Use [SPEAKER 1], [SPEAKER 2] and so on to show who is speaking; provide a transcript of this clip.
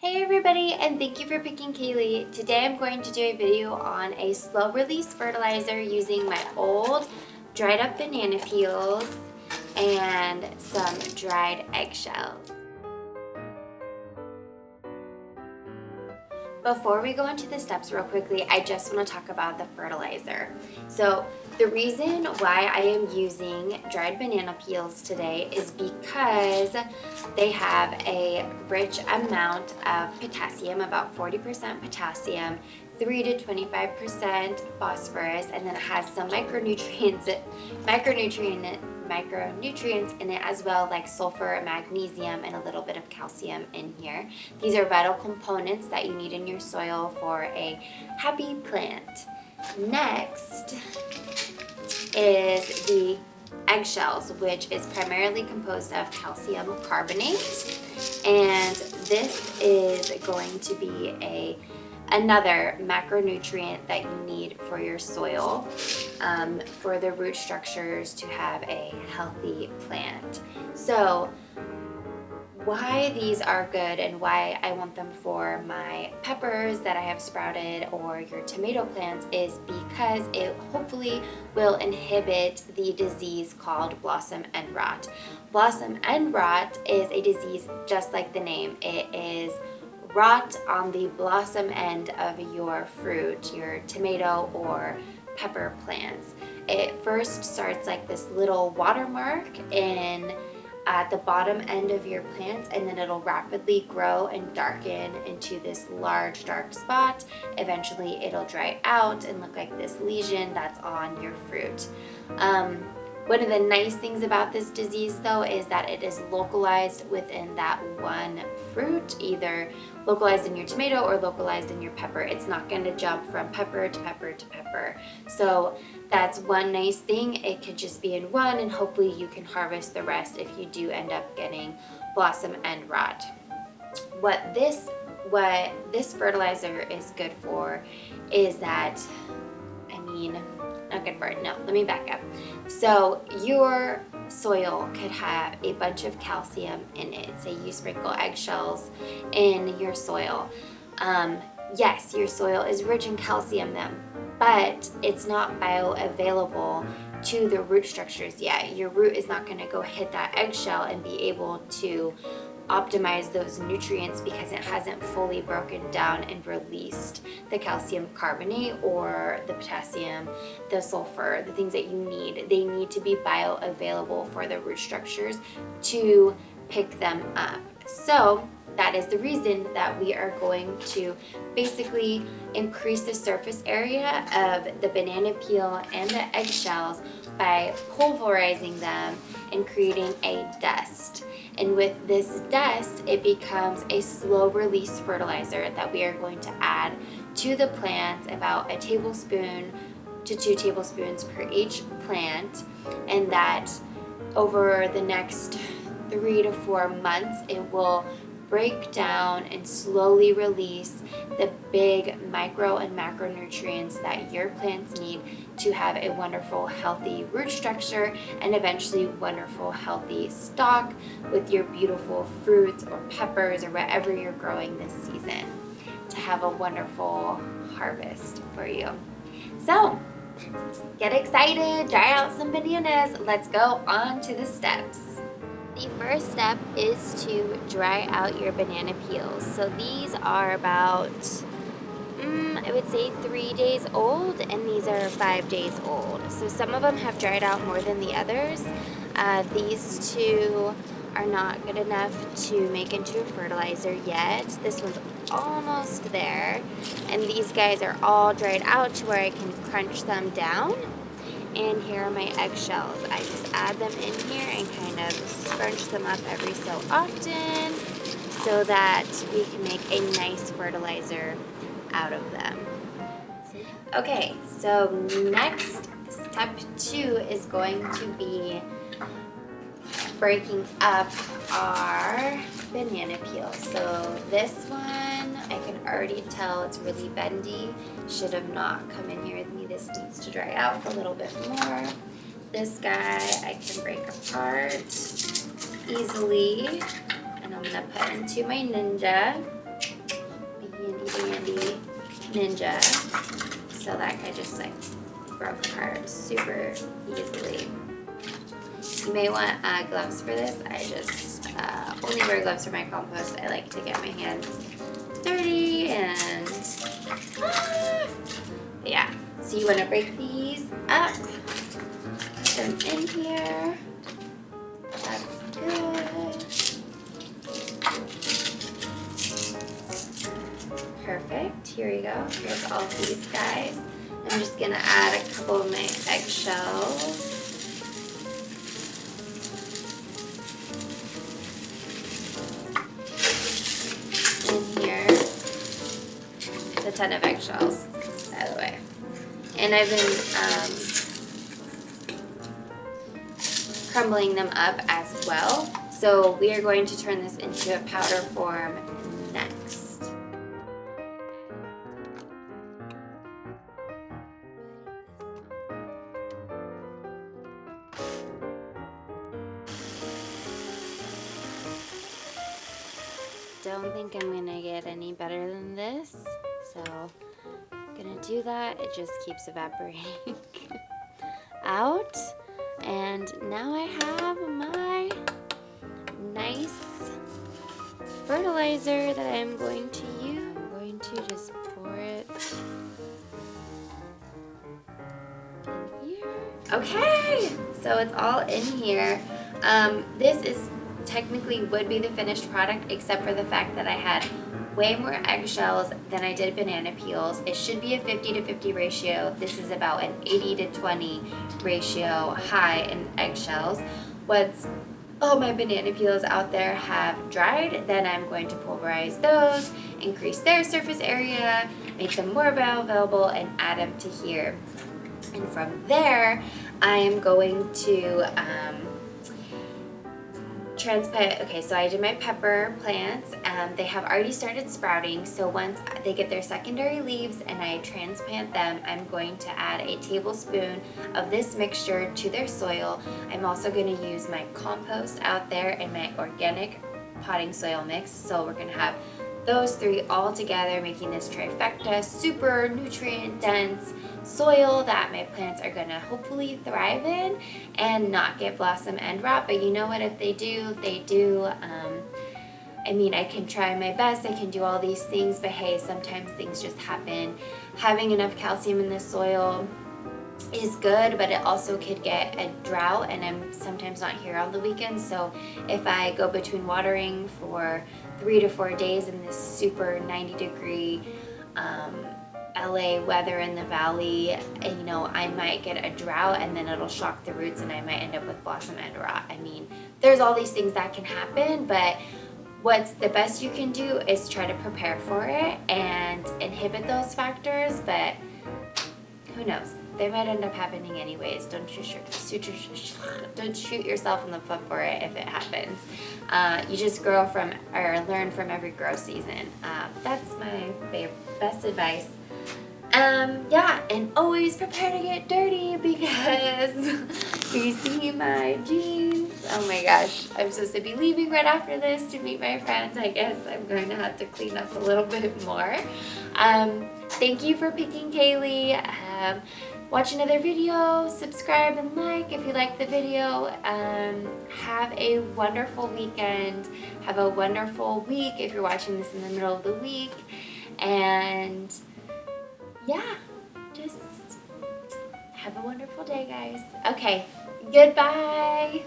[SPEAKER 1] Hey everybody, and thank you for picking Kale-E. Today I'm going to do a video on a slow release fertilizer using my old dried up banana peels and some dried eggshells. Before we go into the steps real quickly, I just want to talk about the fertilizer. So the reason why I am using dried banana peels today is because they have a rich amount of potassium, about 40% potassium, 3 to 25% phosphorus, and then it has some micronutrients in it as well, like sulfur, magnesium, and a little bit of calcium in here. These are vital components that you need in your soil for a happy plant. Next is the eggshells, which is primarily composed of calcium carbonate, and this is going to be another macronutrient that you need for your soil, for the root structures to have a healthy plant. So why these are good and why I want them for my peppers that I have sprouted or your tomato plants is because it hopefully will inhibit the disease called blossom end rot. Blossom end rot is a disease just like the name. It is rot on the blossom end of your fruit, your tomato or pepper plants. It first starts like this little watermark at the bottom end of your plants, and then it'll rapidly grow and darken into this large dark spot. Eventually it'll dry out and look like this lesion that's on your fruit. One of the nice things about this disease though is that it is localized within that one fruit, either localized in your tomato or localized in your pepper. It's not going to jump from pepper to pepper to pepper. So that's one nice thing. It could just be in one, and hopefully you can harvest the rest if you do end up getting blossom end rot. What this fertilizer is good for is that, not good for it. No, let me back up. So your soil could have a bunch of calcium in it. Say you sprinkle eggshells in your soil. Yes, your soil is rich in calcium then, but it's not bioavailable to the root structures yet. Your root is not going to go hit that eggshell and be able to optimize those nutrients because it hasn't fully broken down and released the calcium carbonate or the potassium, the sulfur, the things that you need. They need to be bioavailable for the root structures to pick them up. So that is the reason that we are going to basically increase the surface area of the banana peel and the eggshells by pulverizing them and creating a dust. And with this dust, it becomes a slow release fertilizer that we are going to add to the plants, about a tablespoon to 2 tablespoons per each plant, and that over the next 3 to 4 months, it will break down and slowly release the big micro and macronutrients that your plants need to have a wonderful, healthy root structure and eventually wonderful, healthy stalk with your beautiful fruits or peppers or whatever you're growing this season to have a wonderful harvest for you. So, get excited, dry out some bananas. Let's go on to the steps. The first step is to dry out your banana peels. So these are about, I would say 3 days old, and these are 5 days old. So some of them have dried out more than the others. These two are not good enough to make into a fertilizer yet. This one's almost there. And these guys are all dried out to where I can crunch them down. And here are my eggshells. I just add them in here and kind of scrunch them up every so often so that we can make a nice fertilizer out of them. Okay, so next, step 2 is going to be breaking up our banana peel. So this one, I can already tell it's really bendy. Should have not come in here with me. This needs to dry out a little bit more. This guy I can break apart easily, and I'm gonna put into my Ninja. dandy Ninja. So that guy just like broke apart super easily. You may want gloves for this. I just only wear gloves for my compost. I like to get my hands dirty and yeah. So you want to break these up, put them in here. That's good. Perfect. Here we go. Here's all these guys. I'm just gonna add a couple of my eggshells. In here. It's a ton of eggshells, by the way. And I've been crumbling them up as well. So we are going to turn this into a powder form next. Don't think I'm gonna get any better than this, so I'm gonna do that. It just keeps evaporating out, and now I have my nice fertilizer that I'm going to use. I'm going to just pour it in here. Okay, so it's all in here. This is technically would be the finished product, except for the fact that I had way more eggshells than I did banana peels. It should be a 50-50 ratio. This is about an 80-20 ratio high in eggshells. Once all my banana peels out there have dried, then I'm going to pulverize those, increase their surface area, make them more bioavailable, and add them to here. And from there, I am going to transplant. Okay, so I did my pepper plants. They have already started sprouting, so once they get their secondary leaves and I transplant them, I'm going to add a tablespoon of this mixture to their soil. I'm also going to use my compost out there and my organic potting soil mix, so we're going to have those three all together, making this trifecta, super nutrient dense soil that my plants are gonna hopefully thrive in and not get blossom end rot. But you know what, if they do, they do. I mean, I can try my best, I can do all these things, but hey, sometimes things just happen. Having enough calcium in the soil is good, but it also could get a drought, and I'm sometimes not here on the weekends. So if I go between watering for 3 to 4 days in this super 90-degree LA weather in the valley, and, you know, I might get a drought and then it'll shock the roots and I might end up with blossom end rot. I mean, there's all these things that can happen, but what's the best you can do is try to prepare for it and inhibit those factors, but who knows? They might end up happening anyways. Don't shoot yourself in the foot for it if it happens. You just grow from, or learn from every grow season. That's my best advice. Yeah, and always prepare to get dirty, because you see my jeans. Oh my gosh, I'm supposed to be leaving right after this to meet my friends. I guess I'm going to have to clean up a little bit more. Thank you for picking Kale-E. Watch another video, subscribe and like if you like the video. Have a wonderful weekend. Have a wonderful week if you're watching this in the middle of the week. And yeah, just have a wonderful day, guys. Okay, goodbye.